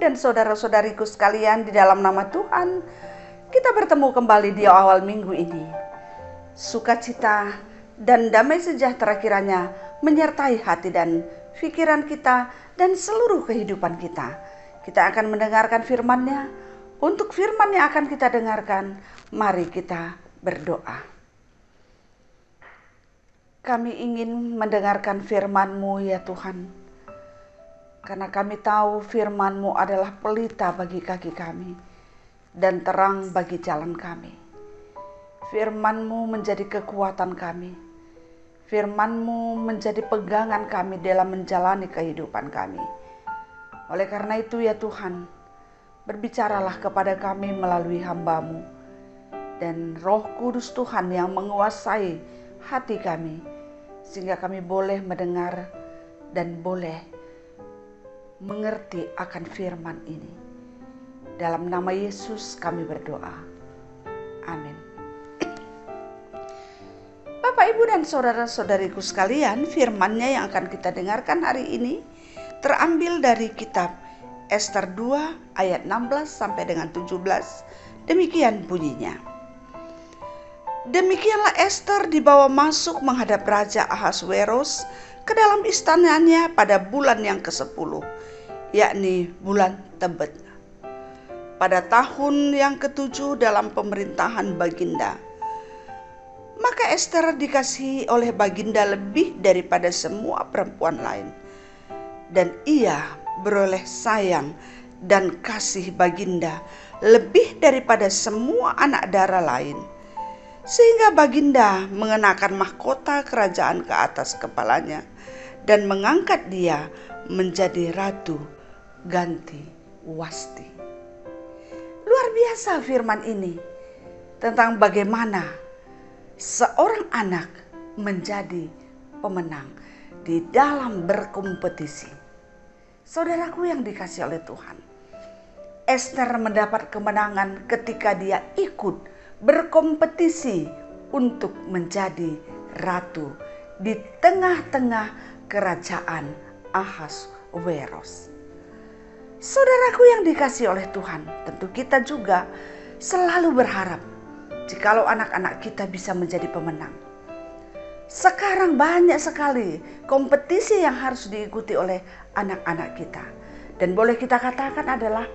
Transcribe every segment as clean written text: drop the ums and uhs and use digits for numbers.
dan saudara-saudariku sekalian, di dalam nama Tuhan, kita bertemu kembali di awal minggu ini. Sukacita dan damai sejahtera kiranya menyertai hati dan pikiran kita dan seluruh kehidupan kita. Kita akan mendengarkan firman-Nya. Untuk firman yang akan kita dengarkan, mari kita berdoa. Kami ingin mendengarkan firman-Mu ya Tuhan. Karena kami tahu firman-Mu adalah pelita bagi kaki kami dan terang bagi jalan kami. Firman-Mu menjadi kekuatan kami. Firman-Mu menjadi pegangan kami dalam menjalani kehidupan kami. Oleh karena itu ya Tuhan, berbicaralah kepada kami melalui hamba-Mu. Dan Roh Kudus Tuhan yang menguasai hati kami, sehingga kami boleh mendengar dan boleh mengerti akan firman ini. Dalam nama Yesus kami berdoa. Amin. Bapak, Ibu, dan saudara-saudariku sekalian, firman-Nya yang akan kita dengarkan hari ini terambil dari kitab Ester 2 ayat 16 sampai dengan 17. Demikian bunyinya. Demikianlah Ester dibawa masuk menghadap Raja Ahasweros ke dalam istananya pada bulan yang ke-10, yakni bulan Tebet, pada tahun yang ke-7 dalam pemerintahan Baginda. Maka Ester dikasihi oleh Baginda lebih daripada semua perempuan lain, dan ia beroleh sayang dan kasih Baginda lebih daripada semua anak dara lain, sehingga Baginda mengenakan mahkota kerajaan ke atas kepalanya dan mengangkat dia menjadi ratu ganti Wasti. Luar biasa firman ini tentang bagaimana seorang anak menjadi pemenang di dalam berkompetisi. Saudaraku yang dikasihi oleh Tuhan, Ester mendapat kemenangan ketika dia ikut berkompetisi untuk menjadi ratu di tengah-tengah kerajaan Ahasweros. Saudaraku yang dikasihi oleh Tuhan, tentu kita juga selalu berharap jikalau anak-anak kita bisa menjadi pemenang. Sekarang banyak sekali kompetisi yang harus diikuti oleh anak-anak kita. Dan boleh kita katakan adalah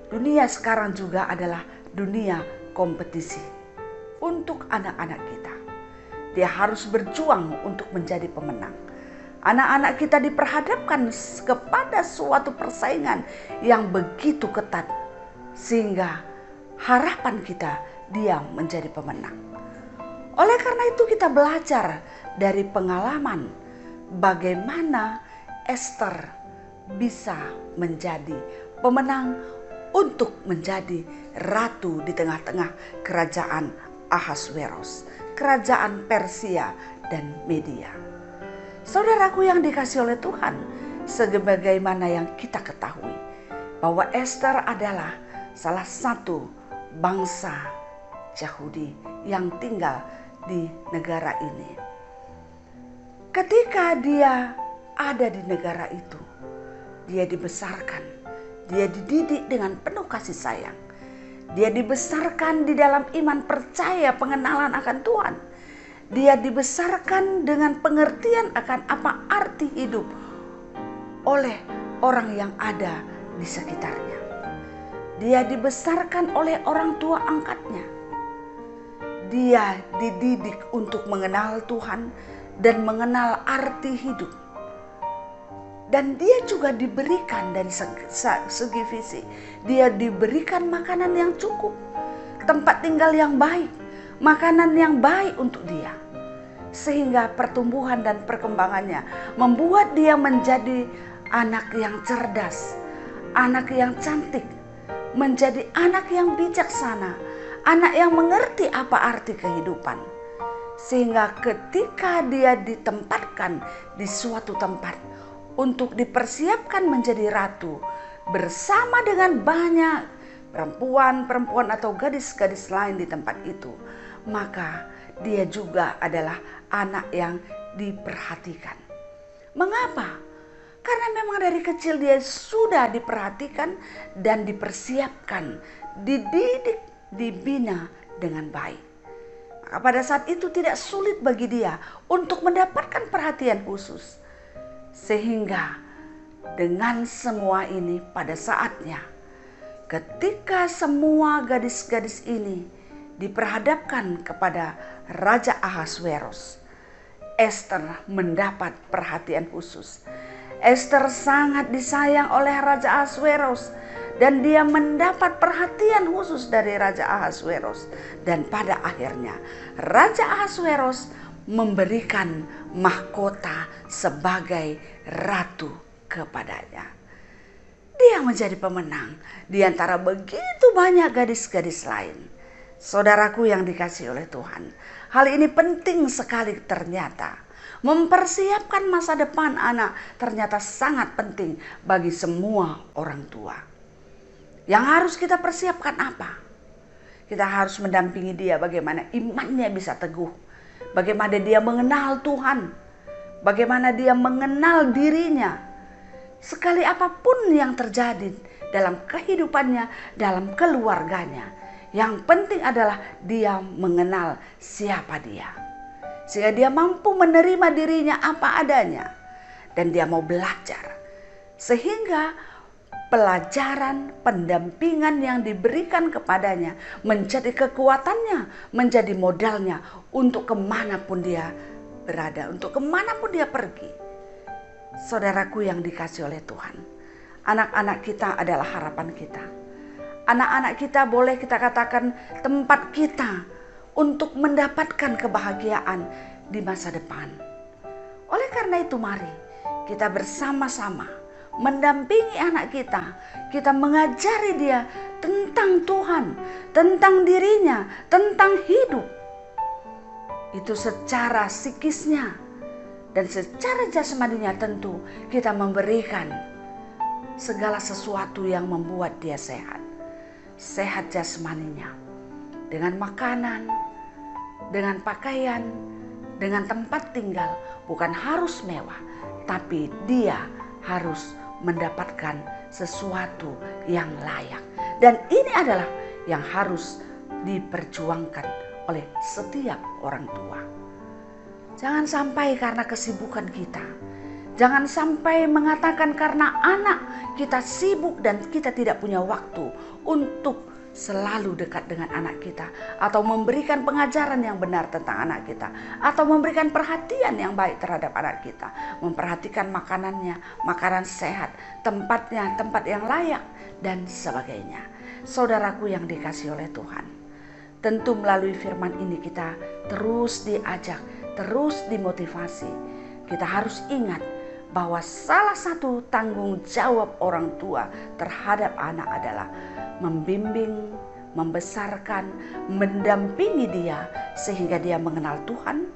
dunia sekarang juga adalah dunia kompetisi untuk anak-anak kita. Dia harus berjuang untuk menjadi pemenang. Anak-anak kita diperhadapkan kepada suatu persaingan yang begitu ketat, sehingga harapan kita dia menjadi pemenang. Oleh karena itu kita belajar dari pengalaman bagaimana Ester bisa menjadi pemenang untuk menjadi ratu di tengah-tengah kerajaan Ahasweros, kerajaan Persia dan Media. Saudaraku yang dikasihi oleh Tuhan, sebagaimana yang kita ketahui bahwa Ester adalah salah satu bangsa Yahudi yang tinggal di negara ini. Ketika dia ada di negara itu, dia dibesarkan, dia dididik dengan penuh kasih sayang. Dia dibesarkan di dalam iman percaya pengenalan akan Tuhan. Dia dibesarkan dengan pengertian akan apa arti hidup oleh orang yang ada di sekitarnya. Dia dibesarkan oleh orang tua angkatnya. Dia dididik untuk mengenal Tuhan dan mengenal arti hidup. Dan dia juga diberikan dari segi fisik. Dia diberikan makanan yang cukup, tempat tinggal yang baik, makanan yang baik untuk dia. Sehingga pertumbuhan dan perkembangannya membuat dia menjadi anak yang cerdas, anak yang cantik, menjadi anak yang bijaksana, anak yang mengerti apa arti kehidupan. Sehingga ketika dia ditempatkan di suatu tempat untuk dipersiapkan menjadi ratu bersama dengan banyak perempuan-perempuan atau gadis-gadis lain di tempat itu, maka dia juga adalah anak yang diperhatikan. Mengapa? Karena memang dari kecil dia sudah diperhatikan dan dipersiapkan, dididik, dibina dengan baik. Maka pada saat itu tidak sulit bagi dia untuk mendapatkan perhatian khusus. Sehingga dengan semua ini pada saatnya, ketika semua gadis-gadis ini diperhadapkan kepada Raja Ahasweros, Ester mendapat perhatian khusus. Ester sangat disayang oleh Raja Ahasweros dan dia mendapat perhatian khusus dari Raja Ahasweros. Dan pada akhirnya Raja Ahasweros memberikan mahkota sebagai ratu kepadanya. Dia menjadi pemenang di antara begitu banyak gadis-gadis lain. Saudaraku yang dikasihi oleh Tuhan, hal ini penting sekali ternyata. Mempersiapkan masa depan anak ternyata sangat penting bagi semua orang tua. Yang harus kita persiapkan apa? Kita harus mendampingi dia bagaimana imannya bisa teguh. Bagaimana dia mengenal Tuhan. Bagaimana dia mengenal dirinya. Sekali apapun yang terjadi dalam kehidupannya, dalam keluarganya. Yang penting adalah dia mengenal siapa dia. Sehingga dia mampu menerima dirinya apa adanya. Dan dia mau belajar. Sehingga pelajaran, pendampingan yang diberikan kepadanya menjadi kekuatannya, menjadi modalnya untuk kemanapun dia berada, untuk kemanapun dia pergi. Saudaraku yang dikasihi oleh Tuhan, anak-anak kita adalah harapan kita. Anak-anak kita boleh kita katakan tempat kita untuk mendapatkan kebahagiaan di masa depan. Oleh karena itu mari kita bersama-sama mendampingi anak kita. Kita mengajari dia tentang Tuhan, tentang dirinya, tentang hidup. Itu secara psikisnya dan secara jasmaninya tentu kita memberikan segala sesuatu yang membuat dia sehat. Sehat jasmaninya dengan makanan, dengan pakaian, dengan tempat tinggal. Bukan harus mewah, tapi dia harus mendapatkan sesuatu yang layak. Dan ini adalah yang harus diperjuangkan oleh setiap orang tua. Jangan sampai karena kesibukan kita, jangan sampai mengatakan karena anak kita sibuk dan kita tidak punya waktu untuk selalu dekat dengan anak kita, atau memberikan pengajaran yang benar tentang anak kita, atau memberikan perhatian yang baik terhadap anak kita, memperhatikan makanannya, makanan sehat, tempatnya, tempat yang layak, dan sebagainya. Saudaraku yang dikasihi oleh Tuhan, tentu melalui firman ini kita terus diajak, terus dimotivasi. Kita harus ingat bahwa salah satu tanggung jawab orang tua terhadap anak adalah membimbing, membesarkan, mendampingi dia sehingga dia mengenal Tuhan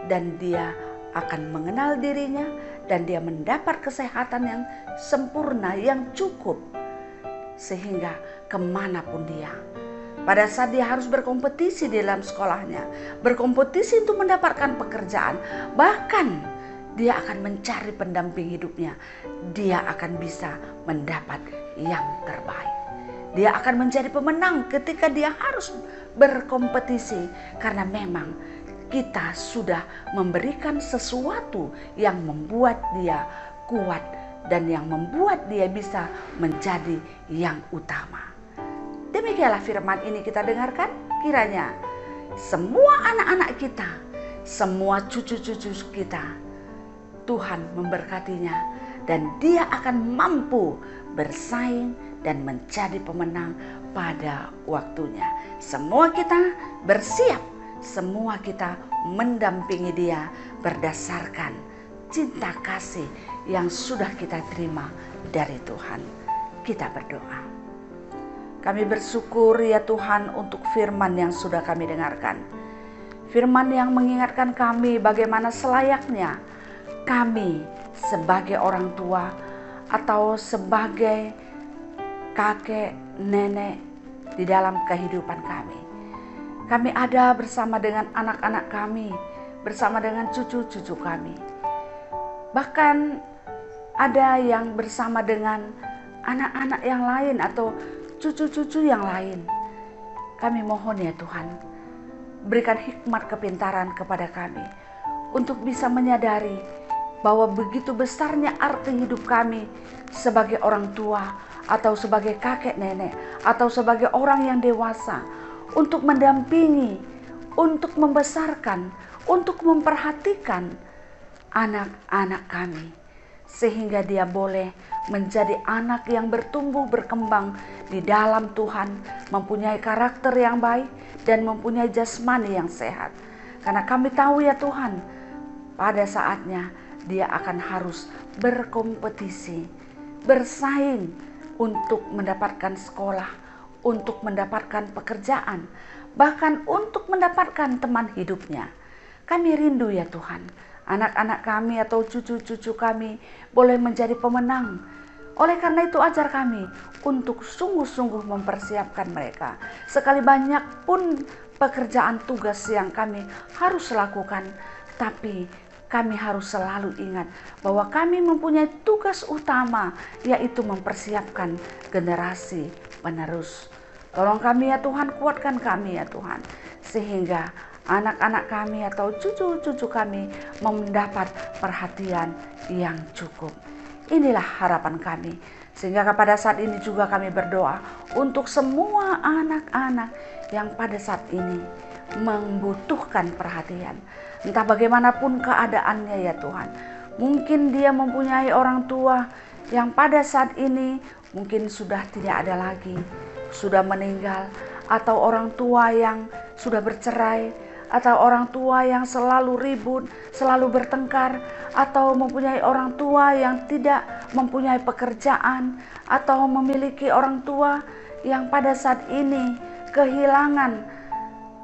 dan dia akan mengenal dirinya dan dia mendapat kesehatan yang sempurna, yang cukup sehingga kemanapun dia. Pada saat dia harus berkompetisi di dalam sekolahnya, berkompetisi untuk mendapatkan pekerjaan, bahkan dia akan mencari pendamping hidupnya, dia akan bisa mendapat yang terbaik. Dia akan menjadi pemenang ketika dia harus berkompetisi, karena memang kita sudah memberikan sesuatu yang membuat dia kuat dan yang membuat dia bisa menjadi yang utama. Demikianlah firman ini kita dengarkan, kiranya semua anak-anak kita, semua cucu-cucu kita, Tuhan memberkatinya dan dia akan mampu bersaing dan menjadi pemenang pada waktunya. Semua kita bersiap, semua kita mendampingi dia berdasarkan cinta kasih yang sudah kita terima dari Tuhan. Kita berdoa. Kami bersyukur ya Tuhan untuk firman yang sudah kami dengarkan. Firman yang mengingatkan kami bagaimana selayaknya kami sebagai orang tua atau sebagai kakek, nenek di dalam kehidupan kami. Kami ada bersama dengan anak-anak kami, bersama dengan cucu-cucu kami. Bahkan ada yang bersama dengan anak-anak yang lain atau cucu-cucu yang lain. Kami mohon ya Tuhan, berikan hikmat kepintaran kepada kami untuk bisa menyadari bahwa begitu besarnya arti hidup kami sebagai orang tua atau sebagai kakek nenek atau sebagai orang yang dewasa, untuk mendampingi, untuk membesarkan, untuk memperhatikan anak-anak kami, sehingga dia boleh menjadi anak yang bertumbuh berkembang di dalam Tuhan, mempunyai karakter yang baik dan mempunyai jasmani yang sehat. Karena kami tahu ya Tuhan, pada saatnya dia akan harus berkompetisi, bersaing untuk mendapatkan sekolah, untuk mendapatkan pekerjaan, bahkan untuk mendapatkan teman hidupnya. Kami rindu ya Tuhan, anak-anak kami atau cucu-cucu kami boleh menjadi pemenang. Oleh karena itu ajar kami untuk sungguh-sungguh mempersiapkan mereka. Sekali banyak pun pekerjaan tugas yang kami harus lakukan, tapi kami harus selalu ingat bahwa kami mempunyai tugas utama, yaitu mempersiapkan generasi penerus. Tolong kami ya Tuhan, kuatkan kami ya Tuhan, sehingga anak-anak kami atau cucu-cucu kami mendapat perhatian yang cukup. Inilah harapan kami, sehingga pada saat ini juga kami berdoa untuk semua anak-anak yang pada saat ini membutuhkan perhatian. Entah bagaimanapun keadaannya ya Tuhan. Mungkin dia mempunyai orang tua yang pada saat ini mungkin sudah tidak ada lagi, sudah meninggal, atau orang tua yang sudah bercerai, atau orang tua yang selalu ribut, selalu bertengkar, atau mempunyai orang tua yang tidak mempunyai pekerjaan, atau memiliki orang tua yang pada saat ini kehilangan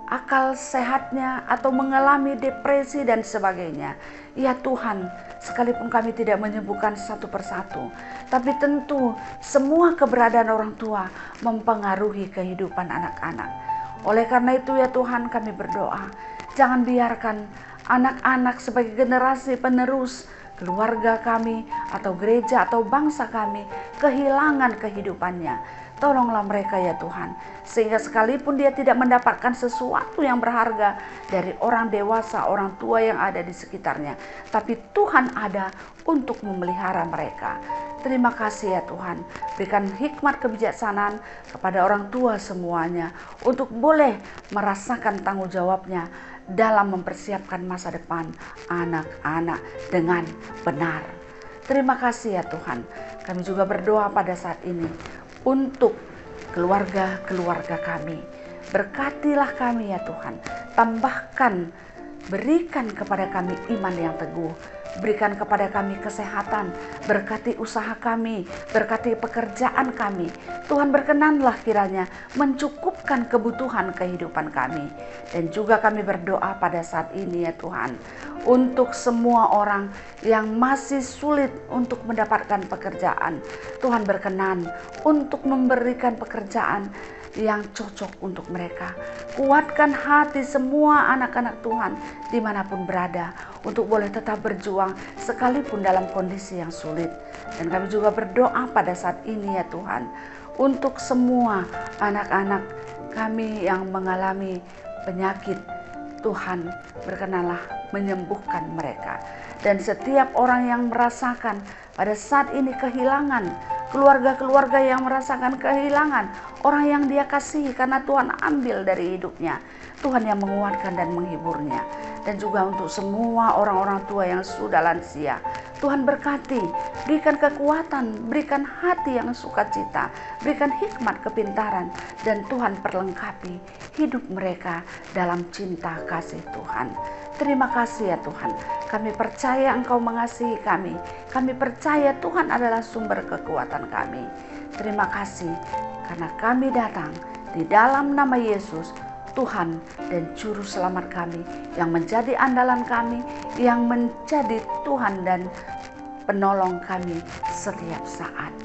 akal sehatnya atau mengalami depresi dan sebagainya. Ya Tuhan, sekalipun kami tidak menyembuhkan satu persatu, tapi tentu semua keberadaan orang tua mempengaruhi kehidupan anak-anak. Oleh karena itu ya Tuhan, kami berdoa, jangan biarkan anak-anak sebagai generasi penerus keluarga kami atau gereja atau bangsa kami kehilangan kehidupannya. Tolonglah mereka ya Tuhan, sehingga sekalipun dia tidak mendapatkan sesuatu yang berharga dari orang dewasa, orang tua yang ada di sekitarnya, tapi Tuhan ada untuk memelihara mereka. Terima kasih ya Tuhan, berikan hikmat kebijaksanaan kepada orang tua semuanya untuk boleh merasakan tanggung jawabnya dalam mempersiapkan masa depan anak-anak dengan benar. Terima kasih ya Tuhan, kami juga berdoa pada saat ini untuk keluarga-keluarga kami. Berkatilah kami ya Tuhan, tambahkan, berikan kepada kami iman yang teguh, berikan kepada kami kesehatan, berkati usaha kami, berkati pekerjaan kami. Tuhan berkenanlah kiranya mencukupkan kebutuhan kehidupan kami. Dan juga kami berdoa pada saat ini ya Tuhan, untuk semua orang yang masih sulit untuk mendapatkan pekerjaan. Tuhan berkenan untuk memberikan pekerjaan yang cocok untuk mereka. Kuatkan hati semua anak-anak Tuhan dimanapun berada untuk boleh tetap berjuang sekalipun dalam kondisi yang sulit. Dan kami juga berdoa pada saat ini ya Tuhan, untuk semua anak-anak kami yang mengalami penyakit. Tuhan berkenanlah menyembuhkan mereka. Dan setiap orang yang merasakan pada saat ini kehilangan, keluarga-keluarga yang merasakan kehilangan orang yang dia kasihi karena Tuhan ambil dari hidupnya, Tuhan yang menguatkan dan menghiburnya. Dan juga untuk semua orang-orang tua yang sudah lansia, Tuhan berkati, berikan kekuatan, berikan hati yang sukacita, berikan hikmat kepintaran, dan Tuhan perlengkapi hidup mereka dalam cinta kasih Tuhan. Terima kasih ya Tuhan, kami percaya Engkau mengasihi kami. Kami percaya Tuhan adalah sumber kekuatan kami. Terima kasih karena kami datang di dalam nama Yesus, Tuhan dan Juru Selamat kami, yang menjadi andalan kami, yang menjadi Tuhan dan penolong kami setiap saat.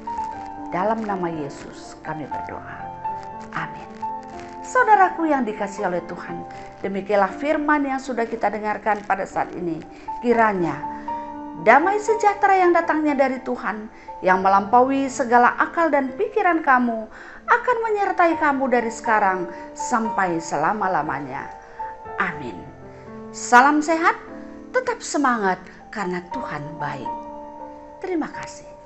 Dalam nama Yesus kami berdoa. Amin. Saudaraku yang dikasihi oleh Tuhan, demikianlah firman yang sudah kita dengarkan pada saat ini. Kiranya Damai sejahtera yang datangnya dari Tuhan, yang melampaui segala akal dan pikiran kamu, akan menyertai kamu dari sekarang sampai selama-lamanya. Amin. Salam sehat, tetap semangat karena Tuhan baik. Terima kasih.